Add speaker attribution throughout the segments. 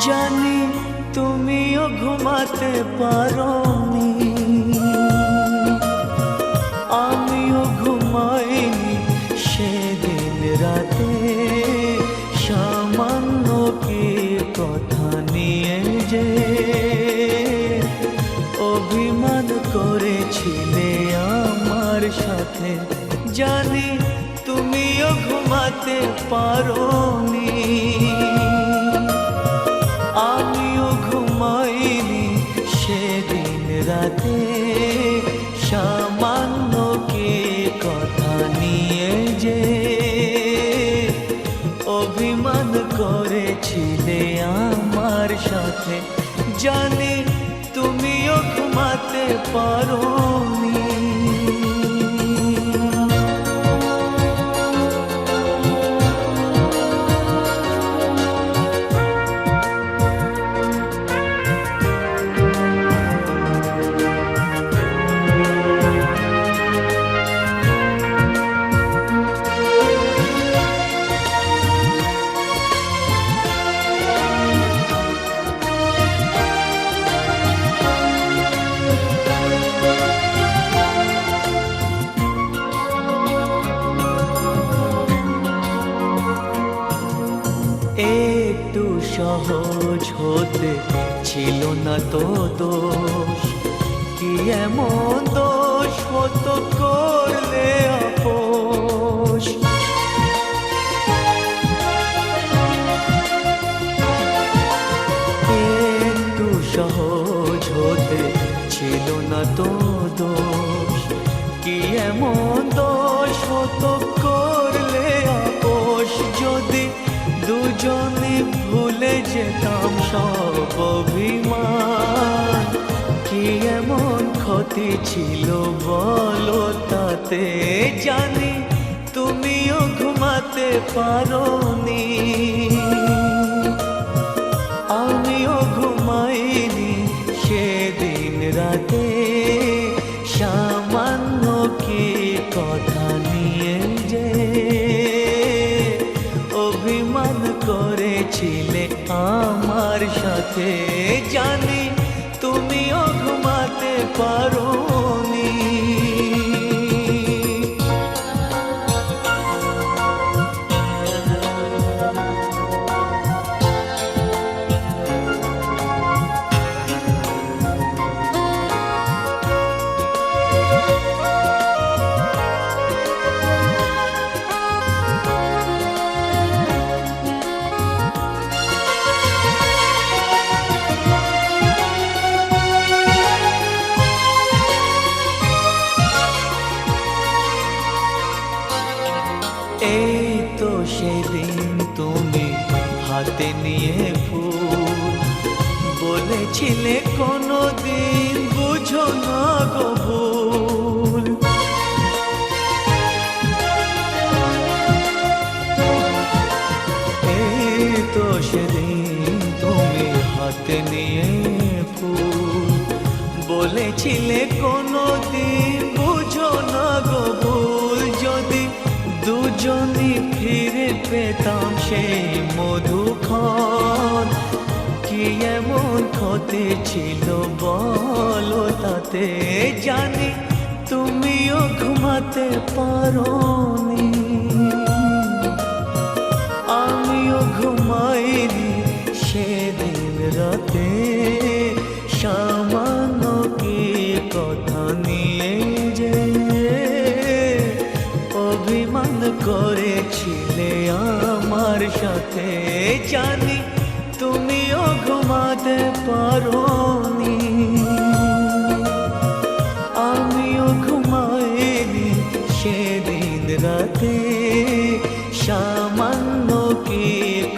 Speaker 1: জানি তুমিও ঘুমাতে পারোনি, আমিও ঘুমাইনি সেদিন রাতে। সামান্য কি কথা নিয়ে যে অভিমান করেছিলে আমার সাথে, জানি তুমিও ঘুমাতে পারোনি, আমিও ঘুমাইনি সেদিন রাতে। সামান্য কি কথা নিয়ে যে অভিমান করেছিলে আমার সাথে, জানি তুমিও ঘুমাতে পারোনি। একটু সহজ হতে ছিল না তো দোষ, কি এমন দোষ হতো করলে আপোষ। একটু সহজ হতে ছিল না তো দোষ, কি এমন দোষ হতো করলে আপোষ। যদি দুজনে ভুলে যেতাম সব অভিমান, কি এমন ক্ষতি ছিল বলো তাতে। জানি তুমিও ঘুমাতে পারোনি, আমিও ঘুমাইনি সেদিন রাতে। সামান্য কি কথা নিয়ে যে অভিমান করেছিলে আমার সাথে, জানি তুমিও ঘুমাতে পারোনি। এই তো সেদিন তুমি হাতে নিয়ে ফুল, বলেছিলে কোনোদিন বুঝো না গো ভুল। এই তো সেদিন তুমি হাতে নিয়ে ফুল, বলেছিলে কোনোদিন বুঝো না গো ভুল। যদি দুজনই ফিরে পেতাম সেই মধুক্ষণ, কি এমন ক্ষতি ছিল বলো তাতে। জানি তুমিও ঘুমাতে পারোনি, আমিও ঘুমাইনি সেদিন রাতে। সামান্য কি কথা নিয়ে যে অভিমান করেছিলে আমার সাথে, জানি তুমিও ঘুমাতে পারোনি, আমিও ঘুমাইনি সেদিন রাতে। সামান্য কি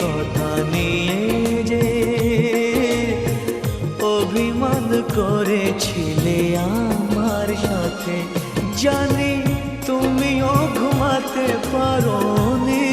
Speaker 1: কথা নিয়ে যে অভিমান করেছিলে আমার সাথে, জানি তুমিও ঘুমাতে পারোনি।